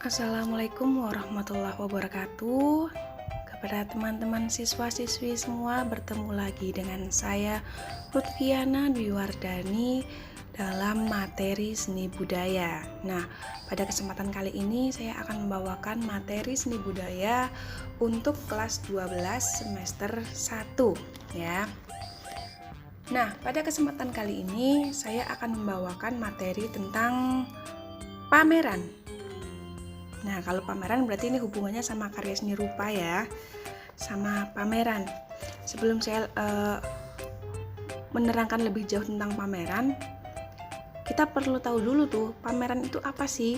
Assalamualaikum warahmatullahi wabarakatuh. Kepada teman-teman siswa-siswi semua, bertemu lagi dengan saya Lutfiana Dwi Wardani dalam materi seni budaya. Nah, pada kesempatan kali ini saya akan membawakan materi seni budaya untuk kelas 12 semester 1 ya. Nah, pada kesempatan kali ini saya akan membawakan materi tentang pameran. Nah, kalau pameran berarti ini hubungannya sama karya seni rupa ya, sama pameran. Sebelum saya menerangkan lebih jauh tentang pameran, kita perlu tahu dulu tuh, pameran itu apa sih?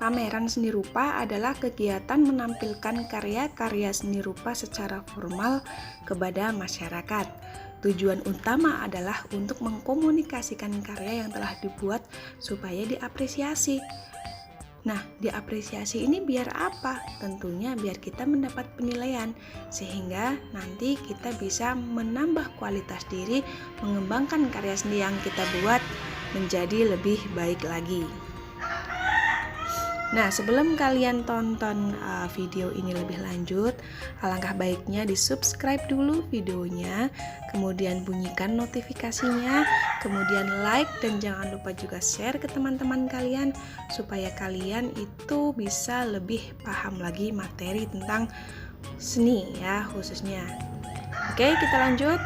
Pameran seni rupa adalah kegiatan menampilkan karya-karya seni rupa secara formal kepada masyarakat. Tujuan utama adalah untuk mengkomunikasikan karya yang telah dibuat supaya diapresiasi. Nah, diapresiasi ini biar apa? Tentunya biar kita mendapat penilaian, sehingga nanti kita bisa menambah kualitas diri, mengembangkan karya seni yang kita buat menjadi lebih baik lagi. Nah, sebelum kalian tonton video ini lebih lanjut, alangkah baiknya di-subscribe dulu videonya, kemudian bunyikan notifikasinya, kemudian like, dan jangan lupa juga share ke teman-teman kalian supaya kalian itu bisa lebih paham lagi materi tentang seni ya khususnya. Oke, kita lanjut.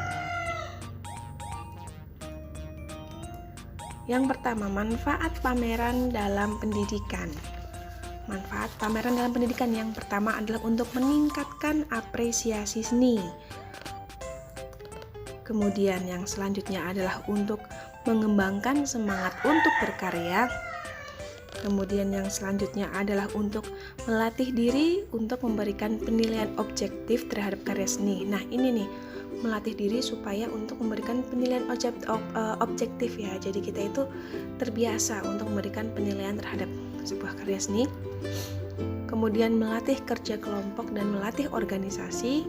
Yang pertama, manfaat pameran dalam pendidikan. Manfaat pameran dalam pendidikan yang pertama adalah untuk meningkatkan apresiasi seni. Kemudian yang selanjutnya adalah untuk mengembangkan semangat untuk berkarya. Kemudian yang selanjutnya adalah untuk melatih diri untuk memberikan penilaian objektif terhadap karya seni. Nah, ini nih, melatih diri supaya untuk memberikan penilaian objektif ya. Jadi kita itu terbiasa untuk memberikan penilaian terhadap sebuah karya seni. Kemudian melatih kerja kelompok dan melatih organisasi,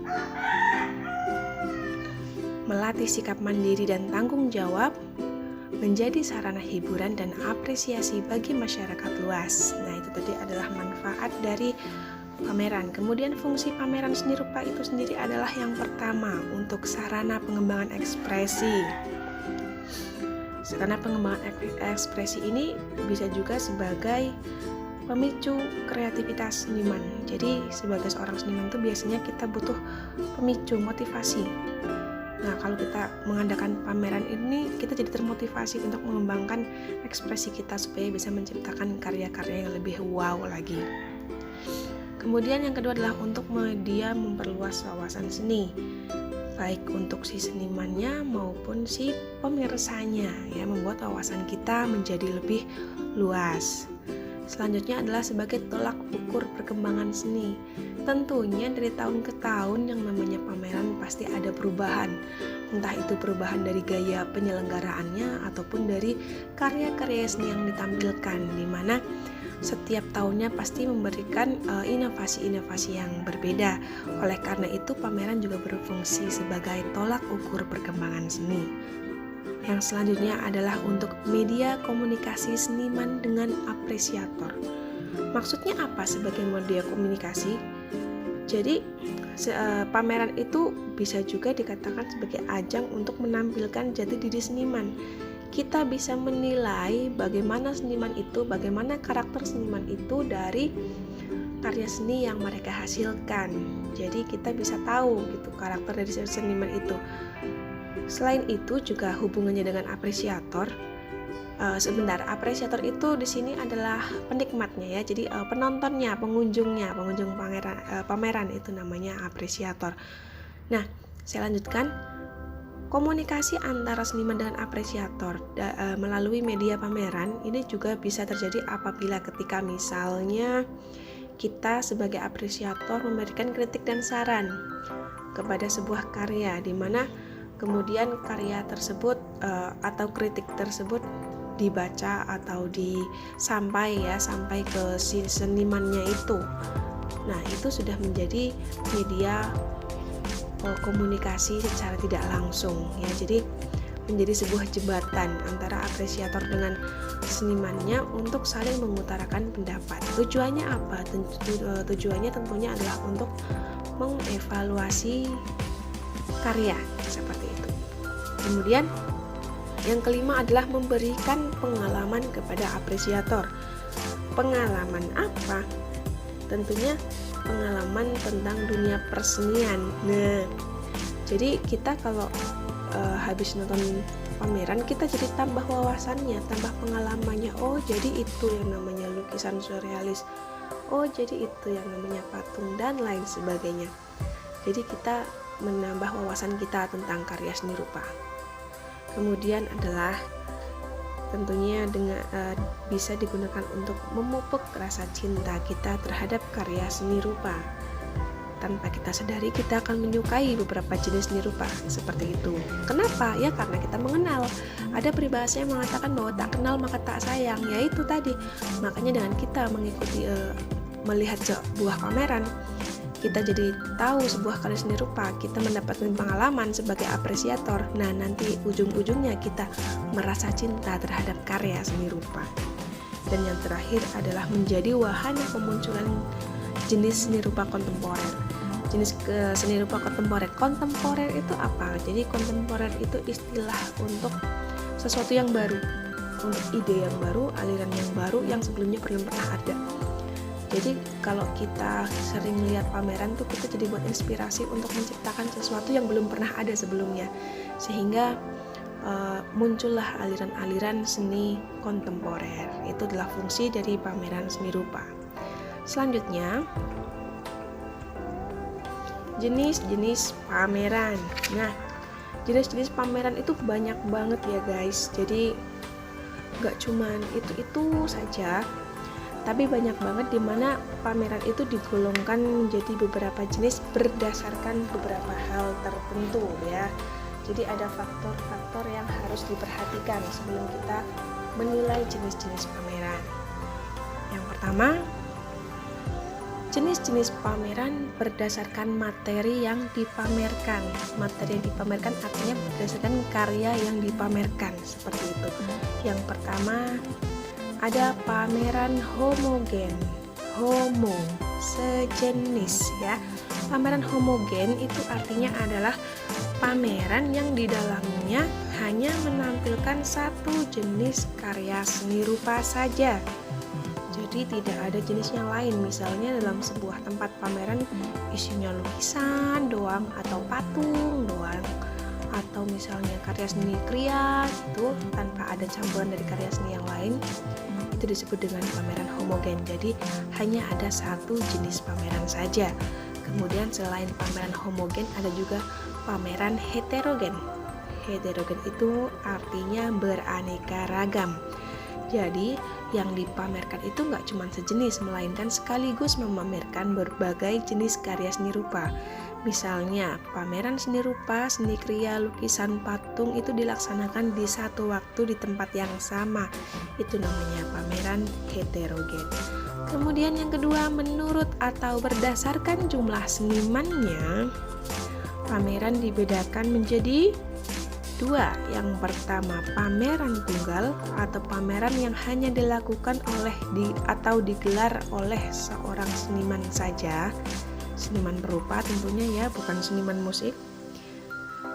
melatih sikap mandiri dan tanggung jawab, menjadi sarana hiburan dan apresiasi bagi masyarakat luas. Nah, itu tadi adalah manfaat dari pameran. Kemudian fungsi pameran seni rupa itu sendiri adalah yang pertama untuk sarana pengembangan ekspresi. Sarana pengembangan ekspresi ini bisa juga sebagai pemicu kreativitas seniman. Jadi sebagai seorang seniman itu biasanya kita butuh pemicu, motivasi. Nah, kalau kita mengadakan pameran ini, kita jadi termotivasi untuk mengembangkan ekspresi kita supaya bisa menciptakan karya-karya yang lebih wow lagi. Kemudian yang kedua adalah untuk media memperluas wawasan seni, baik untuk si senimannya maupun si pemirsanya ya, membuat wawasan kita menjadi lebih luas. Selanjutnya adalah sebagai tolak ukur perkembangan seni. Tentunya dari tahun ke tahun yang namanya pameran pasti ada perubahan. Entah itu perubahan dari gaya penyelenggaraannya ataupun dari karya-karya seni yang ditampilkan, di mana setiap tahunnya pasti memberikan inovasi-inovasi yang berbeda. Oleh karena itu, pameran juga berfungsi sebagai tolak ukur perkembangan seni. Yang selanjutnya adalah untuk media komunikasi seniman dengan apresiator. Maksudnya apa sebagai media komunikasi? Jadi, pameran itu bisa juga dikatakan sebagai ajang untuk menampilkan jati diri seniman. Kita bisa menilai bagaimana seniman itu, bagaimana karakter seniman itu dari karya seni yang mereka hasilkan. Jadi kita bisa tahu gitu karakter dari seniman itu. Selain itu juga hubungannya dengan apresiator. Apresiator itu di sini adalah penikmatnya ya. Jadi penontonnya, pengunjung pameran itu namanya apresiator. Nah, saya lanjutkan. Komunikasi antara seniman dengan apresiator melalui media pameran ini juga bisa terjadi apabila ketika misalnya kita sebagai apresiator memberikan kritik dan saran kepada sebuah karya, di mana kemudian karya tersebut atau kritik tersebut dibaca atau sampai ke si senimannya itu. Nah, itu sudah menjadi media komunikasi secara tidak langsung ya. Jadi menjadi sebuah jembatan antara apresiator dengan senimannya untuk saling mengutarakan pendapat. Tujuannya apa? Tujuannya tentunya adalah untuk mengevaluasi karya seperti itu. Kemudian yang kelima adalah memberikan pengalaman kepada apresiator. Pengalaman apa? Tentunya pengalaman tentang dunia persenian. Nah, jadi kita kalau habis nonton pameran, kita jadi tambah wawasannya, tambah pengalamannya. Oh, jadi itu yang namanya lukisan surrealis. Oh, jadi itu yang namanya patung dan lain sebagainya. Jadi kita menambah wawasan kita tentang karya seni rupa. Kemudian adalah tentunya bisa digunakan untuk memupuk rasa cinta kita terhadap karya seni rupa. Tanpa kita sadari, kita akan menyukai beberapa jenis seni rupa seperti itu. Kenapa? Ya karena kita mengenal. Ada peribahasa yang mengatakan bahwa tak kenal maka tak sayang. Yaitu tadi. Makanya dengan kita mengikuti melihat sebuah pameran, kita jadi tahu sebuah karya seni rupa, kita mendapatkan pengalaman sebagai apresiator. Nah, nanti ujung-ujungnya kita merasa cinta terhadap karya seni rupa. Dan yang terakhir adalah menjadi wahana pemunculan jenis seni rupa kontemporer. Jenis seni rupa kontemporer. Kontemporer itu apa? Jadi kontemporer itu istilah untuk sesuatu yang baru, untuk ide yang baru, aliran yang baru yang sebelumnya belum pernah ada. Jadi kalau kita sering melihat pameran tuh kita jadi buat inspirasi untuk menciptakan sesuatu yang belum pernah ada sebelumnya, sehingga muncullah aliran-aliran seni kontemporer. Itu adalah fungsi dari pameran seni rupa. Selanjutnya, jenis-jenis pameran. Nah, jenis-jenis pameran itu banyak banget ya guys. Jadi gak cuman itu saja, tapi banyak banget dimana pameran itu digolongkan menjadi beberapa jenis berdasarkan beberapa hal tertentu ya. Jadi ada faktor-faktor yang harus diperhatikan sebelum kita menilai jenis-jenis pameran. Yang pertama, jenis-jenis pameran berdasarkan materi yang dipamerkan. Materi yang dipamerkan artinya berdasarkan karya yang dipamerkan, seperti itu. Yang pertama, ada pameran homogen. Homo, sejenis ya. Pameran homogen itu artinya adalah pameran yang di dalamnya hanya menampilkan satu jenis karya seni rupa saja. Jadi tidak ada jenis yang lain. Misalnya dalam sebuah tempat pameran isinya lukisan doang atau patung doang, atau misalnya karya seni kriya itu tanpa ada campuran dari karya seni yang lain, itu disebut dengan pameran homogen. Jadi hanya ada satu jenis pameran saja. Kemudian selain pameran homogen ada juga pameran heterogen. Heterogen itu artinya beraneka ragam. Jadi yang dipamerkan itu nggak cuma sejenis, melainkan sekaligus memamerkan berbagai jenis karya seni rupa. Misalnya pameran seni rupa, seni kriya, lukisan, patung itu dilaksanakan di satu waktu di tempat yang sama. Itu namanya pameran heterogen. Kemudian yang kedua, menurut atau berdasarkan jumlah senimannya, pameran dibedakan menjadi dua. Yang pertama, pameran tunggal atau pameran yang hanya dilakukan atau digelar oleh seorang seniman saja, seniman berupa tentunya ya, bukan seniman musik.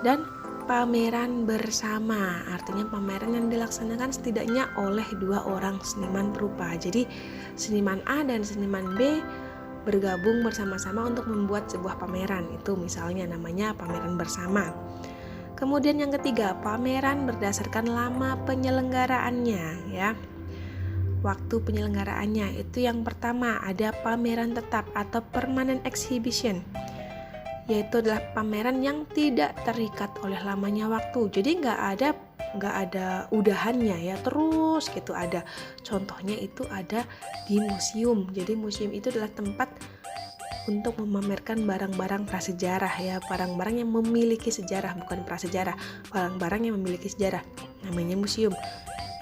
Dan pameran bersama, artinya pameran yang dilaksanakan setidaknya oleh dua orang seniman berupa. Jadi seniman A dan seniman B bergabung bersama-sama untuk membuat sebuah pameran. Itu misalnya namanya pameran bersama. Kemudian yang ketiga, pameran berdasarkan lama penyelenggaraannya ya. Waktu penyelenggaraannya itu yang pertama ada pameran tetap atau permanent exhibition, yaitu adalah pameran yang tidak terikat oleh lamanya waktu. Jadi nggak ada udahannya ya, terus gitu ada. Contohnya itu ada di museum. Jadi museum itu adalah tempat untuk memamerkan barang-barang prasejarah ya, barang-barang yang memiliki sejarah, bukan prasejarah, barang-barang yang memiliki sejarah, namanya museum.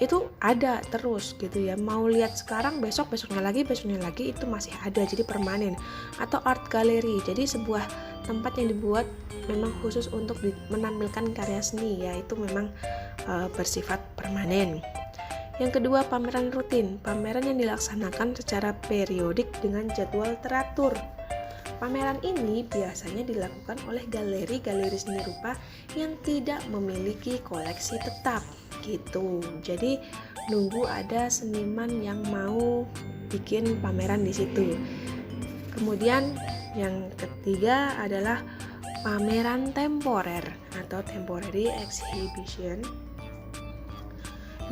itu ada terus gitu ya, mau lihat sekarang, besoknya lagi itu masih ada, jadi permanen. Atau art gallery, jadi sebuah tempat yang dibuat memang khusus untuk menampilkan karya seni ya, itu memang bersifat permanen. Yang kedua, pameran rutin, pameran yang dilaksanakan secara periodik dengan jadwal teratur. Pameran ini biasanya dilakukan oleh galeri-galeri seni rupa yang tidak memiliki koleksi tetap gitu. Jadi nunggu ada seniman yang mau bikin pameran di situ. Kemudian yang ketiga adalah pameran temporer atau temporary exhibition,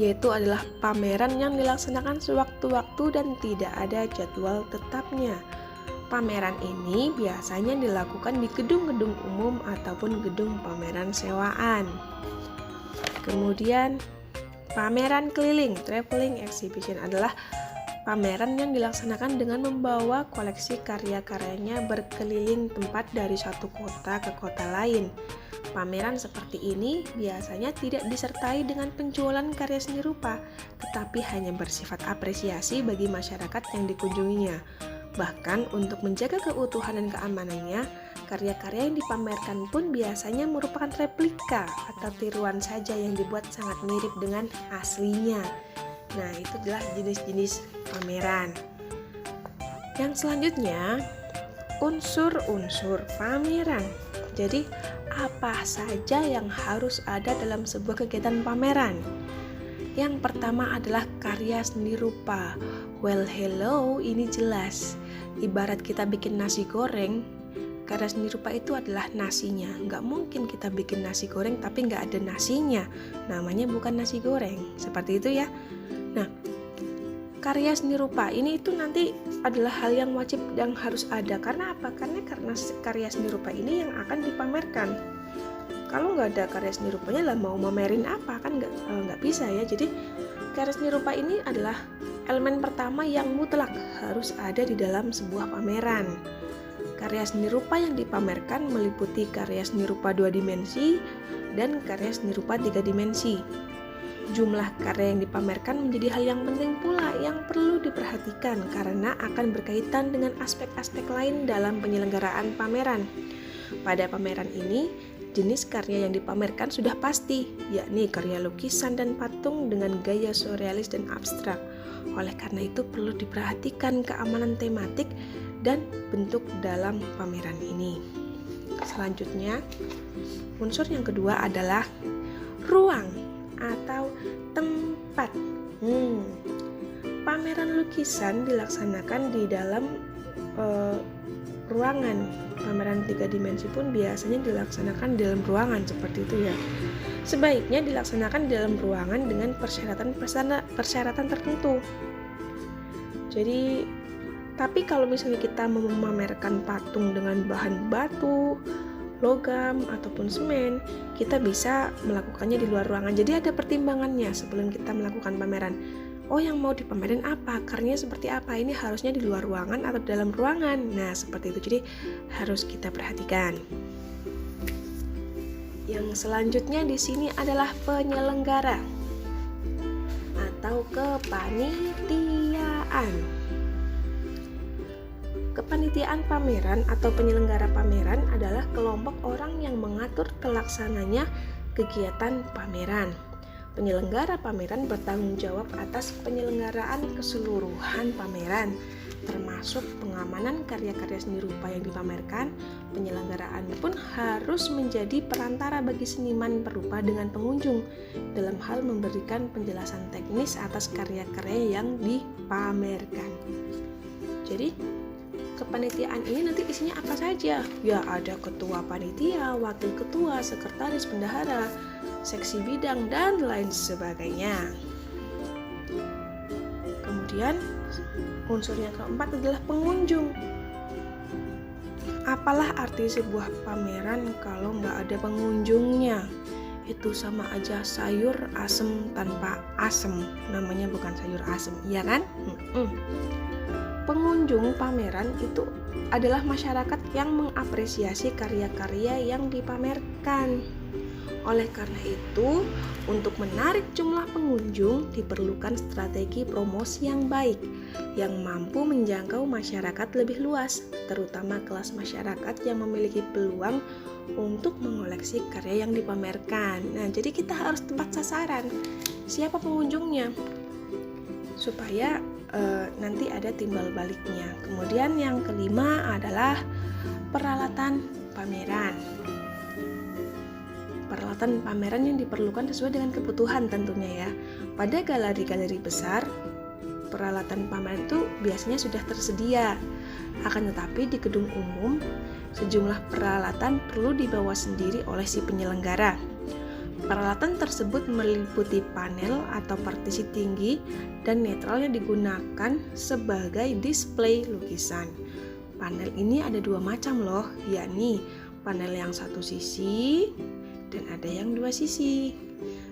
yaitu adalah pameran yang dilaksanakan sewaktu-waktu dan tidak ada jadwal tetapnya. Pameran ini biasanya dilakukan di gedung-gedung umum ataupun gedung pameran sewaan. Kemudian pameran keliling, traveling exhibition, adalah pameran yang dilaksanakan dengan membawa koleksi karya-karyanya berkeliling tempat dari satu kota ke kota lain. Pameran seperti ini biasanya tidak disertai dengan penjualan karya seni rupa, tetapi hanya bersifat apresiasi bagi masyarakat yang dikunjunginya. Bahkan untuk menjaga keutuhan dan keamanannya, karya-karya yang dipamerkan pun biasanya merupakan replika atau tiruan saja yang dibuat sangat mirip dengan aslinya. Nah, itu adalah jenis-jenis pameran. Yang selanjutnya, unsur-unsur pameran. Jadi, apa saja yang harus ada dalam sebuah kegiatan pameran? Yang pertama adalah karya seni rupa. Well, hello, ini jelas. Ibarat kita bikin nasi goreng, karya seni rupa itu adalah nasinya. Nggak mungkin kita bikin nasi goreng tapi nggak ada nasinya. Namanya bukan nasi goreng. Seperti itu ya. Nah, karya seni rupa ini itu nanti adalah hal yang wajib yang harus ada. Karena apa? Karena karya seni rupa ini yang akan dipamerkan. Kalau nggak ada karya seni rupanya lah mau mamerin apa, kan nggak bisa ya. Jadi karya seni rupa ini adalah elemen pertama yang mutlak harus ada di dalam sebuah pameran. Karya seni rupa yang dipamerkan meliputi karya seni rupa 2 dimensi dan karya seni rupa 3 dimensi. Jumlah karya yang dipamerkan menjadi hal yang penting pula yang perlu diperhatikan karena akan berkaitan dengan aspek-aspek lain dalam penyelenggaraan pameran. Pada pameran ini, jenis karya yang dipamerkan sudah pasti, yakni karya lukisan dan patung dengan gaya surrealis dan abstrak. Oleh karena itu perlu diperhatikan keamanan tematik dan bentuk dalam pameran ini. Selanjutnya, unsur yang kedua adalah ruang atau tempat. Pameran lukisan dilaksanakan di dalam ruangan. Pameran 3 dimensi pun biasanya dilaksanakan di dalam ruangan seperti itu ya. Sebaiknya dilaksanakan di dalam ruangan dengan persyaratan tertentu. Jadi, tapi kalau misalnya kita mau memamerkan patung dengan bahan batu, logam ataupun semen, kita bisa melakukannya di luar ruangan. Jadi ada pertimbangannya sebelum kita melakukan pameran. Oh, yang mau dipamerin apa? Karyanya seperti apa? Ini harusnya di luar ruangan atau dalam ruangan. Nah, seperti itu. Jadi harus kita perhatikan. Yang selanjutnya di sini adalah penyelenggara atau kepanitiaan. Kepanitiaan pameran atau penyelenggara pameran adalah kelompok orang yang mengatur terlaksananya kegiatan pameran. Penyelenggara pameran bertanggung jawab atas penyelenggaraan keseluruhan pameran, termasuk pengamanan karya-karya seni rupa yang dipamerkan. Penyelenggaraan pun harus menjadi perantara bagi seniman perupa dengan pengunjung dalam hal memberikan penjelasan teknis atas karya-karya yang dipamerkan. Jadi, kepanitiaan ini nanti isinya apa saja? Ya, ada ketua panitia, wakil ketua, sekretaris, bendahara, seksi bidang, dan lain sebagainya. Kemudian unsur yang keempat adalah pengunjung. Apalah arti sebuah pameran kalau nggak ada pengunjungnya? Itu sama aja sayur asem tanpa asem. Namanya bukan sayur asem, iya kan? Pengunjung pameran itu adalah masyarakat yang mengapresiasi karya-karya yang dipamerkan. Oleh karena itu, untuk menarik jumlah pengunjung diperlukan strategi promosi yang baik yang mampu menjangkau masyarakat lebih luas, terutama kelas masyarakat yang memiliki peluang untuk mengoleksi karya yang dipamerkan. Nah, jadi kita harus tepat sasaran. Siapa pengunjungnya? Supaya nanti ada timbal baliknya. Kemudian yang kelima adalah peralatan pameran. Peralatan pameran yang diperlukan sesuai dengan kebutuhan tentunya ya. Pada galeri-galeri besar, peralatan pameran itu biasanya sudah tersedia. Akan tetapi di gedung umum, sejumlah peralatan perlu dibawa sendiri oleh si penyelenggara. Peralatan tersebut meliputi panel atau partisi tinggi dan netral yang digunakan sebagai display lukisan. Panel ini ada dua macam loh, yakni panel yang satu sisi dan ada yang dua sisi.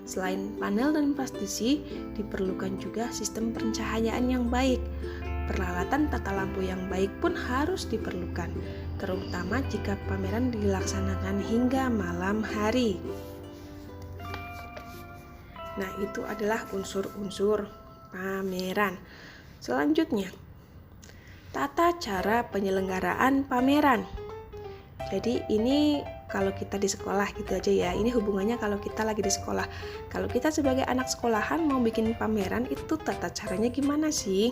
Selain panel dan partisi, diperlukan juga sistem pencahayaan yang baik. Peralatan tata lampu yang baik pun harus diperlukan, terutama jika pameran dilaksanakan hingga malam hari. Nah, itu adalah unsur-unsur pameran. Selanjutnya, tata cara penyelenggaraan pameran. Jadi ini kalau kita di sekolah gitu aja ya, ini hubungannya kalau kita lagi di sekolah. Kalau kita sebagai anak sekolahan mau bikin pameran, itu tata caranya gimana sih?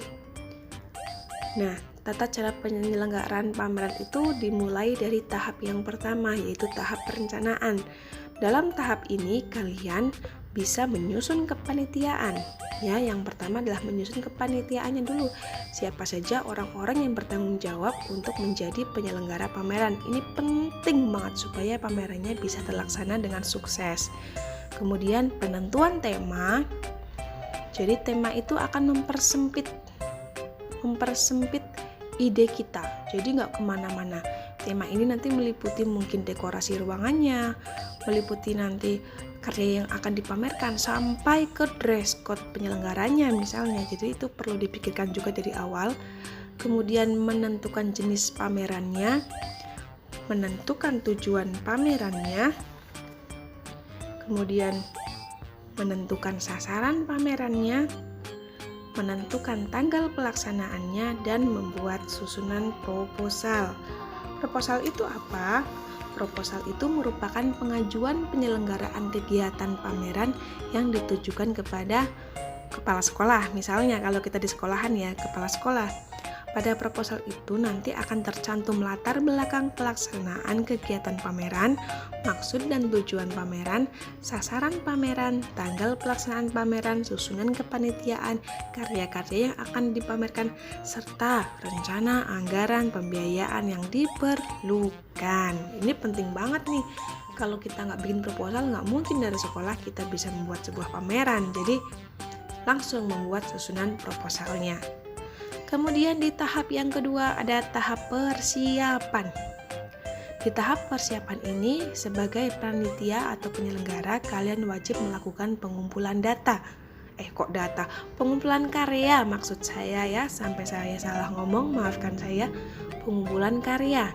Nah, tata cara penyelenggaraan pameran itu dimulai dari tahap yang pertama, yaitu tahap perencanaan. Dalam tahap ini kalian bisa menyusun kepanitiaan. Ya, yang pertama adalah menyusun kepanitiaannya dulu. Siapa saja orang-orang yang bertanggung jawab untuk menjadi penyelenggara pameran. Ini penting banget supaya pamerannya bisa terlaksana dengan sukses. Kemudian penentuan tema. Jadi tema itu akan mempersempit ide kita. Jadi nggak kemana-mana. Tema ini nanti meliputi mungkin dekorasi ruangannya, meliputi nanti karya yang akan dipamerkan sampai ke dress code penyelenggaranya misalnya. Jadi itu perlu dipikirkan juga dari awal. Kemudian menentukan jenis pamerannya, menentukan tujuan pamerannya, kemudian menentukan sasaran pamerannya, menentukan tanggal pelaksanaannya, dan membuat susunan proposal. Proposal itu apa? Proposal itu merupakan pengajuan penyelenggaraan kegiatan pameran yang ditujukan kepada kepala sekolah. Misalnya kalau kita di sekolahan ya, kepala sekolah. Pada proposal itu nanti akan tercantum latar belakang pelaksanaan kegiatan pameran, maksud dan tujuan pameran, sasaran pameran, tanggal pelaksanaan pameran, susunan kepanitiaan, karya-karya yang akan dipamerkan, serta rencana anggaran pembiayaan yang diperlukan. Ini penting banget nih. Kalau kita nggak bikin proposal, nggak mungkin dari sekolah kita bisa membuat sebuah pameran. Jadi langsung membuat susunan proposalnya. Kemudian di tahap yang kedua ada tahap persiapan. Di tahap persiapan ini, sebagai panitia atau penyelenggara, kalian wajib melakukan pengumpulan data. Pengumpulan karya maksud saya ya, sampai saya salah ngomong, maafkan saya. Pengumpulan karya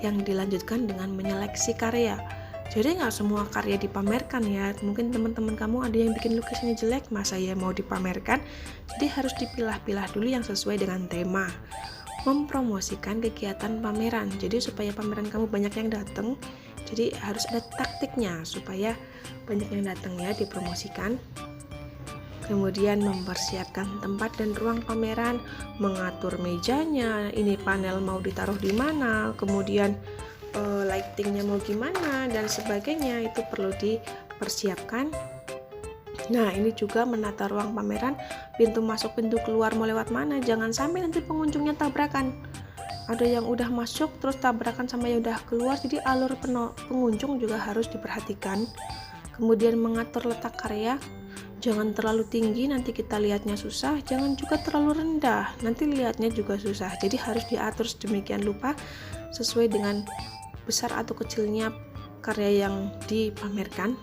yang dilanjutkan dengan menyeleksi karya. Jadi nggak semua karya dipamerkan ya. Mungkin teman-teman kamu ada yang bikin lukisannya jelek, masa ya mau dipamerkan? Jadi harus dipilah-pilah dulu yang sesuai dengan tema. Mempromosikan kegiatan pameran. Jadi supaya pameran kamu banyak yang datang, jadi harus ada taktiknya supaya banyak yang datang ya, dipromosikan. Kemudian mempersiapkan tempat dan ruang pameran, mengatur mejanya, ini panel mau ditaruh di mana, kemudian lightingnya mau gimana dan sebagainya, itu perlu dipersiapkan. Nah, ini juga menata ruang pameran, pintu masuk pintu keluar mau lewat mana, jangan sampai nanti pengunjungnya tabrakan. Ada yang udah masuk terus tabrakan sama yang udah keluar, jadi alur pengunjung juga harus diperhatikan. Kemudian mengatur letak karya, jangan terlalu tinggi nanti kita lihatnya susah, jangan juga terlalu rendah nanti lihatnya juga susah. Jadi harus diatur sedemikian rupa sesuai dengan besar atau kecilnya karya yang dipamerkan.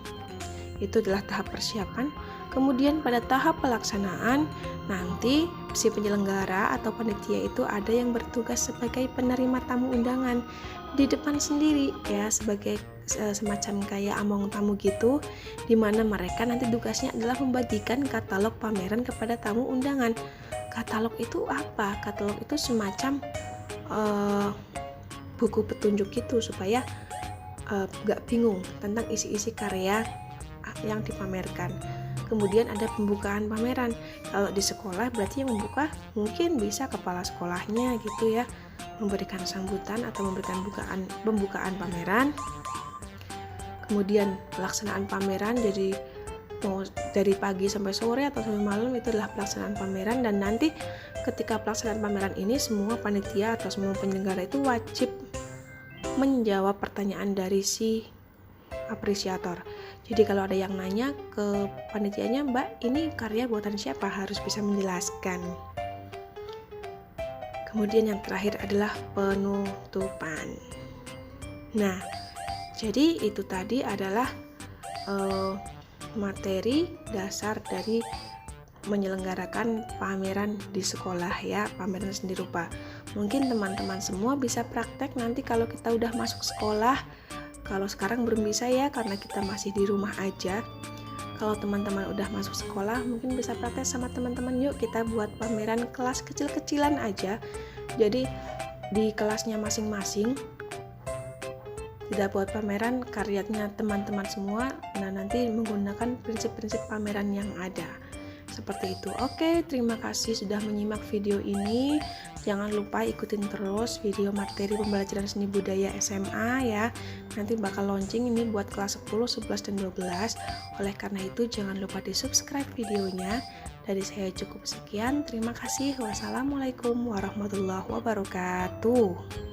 Itu adalah tahap persiapan. Kemudian pada tahap pelaksanaan, nanti si penyelenggara atau panitia itu ada yang bertugas sebagai penerima tamu undangan di depan sendiri ya, sebagai semacam kayak among tamu gitu, dimana mereka nanti tugasnya adalah membagikan katalog pameran kepada tamu undangan. Katalog itu apa? Katalog itu semacam buku petunjuk gitu supaya gak bingung tentang isi-isi karya yang dipamerkan. Kemudian ada pembukaan pameran. Kalau di sekolah berarti yang membuka mungkin bisa kepala sekolahnya gitu ya, memberikan sambutan atau memberikan pembukaan pameran. Kemudian pelaksanaan pameran, jadi mau dari pagi sampai sore atau sampai malam itu adalah pelaksanaan pameran, dan nanti ketika pelaksanaan pameran ini semua panitia atau semua penyelenggara itu wajib menjawab pertanyaan dari si apresiator. Jadi kalau ada yang nanya ke panitianya, Mbak, ini karya buatan siapa? Harus bisa menjelaskan. Kemudian yang terakhir adalah penutupan. Nah, jadi itu tadi adalah materi dasar dari menyelenggarakan pameran di sekolah ya, pameran seni rupa. Mungkin teman-teman semua bisa praktek nanti kalau kita udah masuk sekolah. Kalau sekarang belum bisa ya, karena kita masih di rumah aja. Kalau teman-teman udah masuk sekolah, mungkin bisa praktek sama teman-teman. Yuk kita buat pameran kelas kecil-kecilan aja. Jadi di kelasnya masing-masing kita buat pameran karyanya teman-teman semua. Nah, nanti menggunakan prinsip-prinsip pameran yang ada. Seperti itu. Oke, terima kasih sudah menyimak video ini. Jangan lupa ikutin terus video materi pembelajaran seni budaya SMA ya. Nanti bakal launching ini buat kelas 10, 11, dan 12. Oleh karena itu jangan lupa di subscribe videonya. Dari saya cukup sekian. Terima kasih. Wassalamualaikum warahmatullahi wabarakatuh.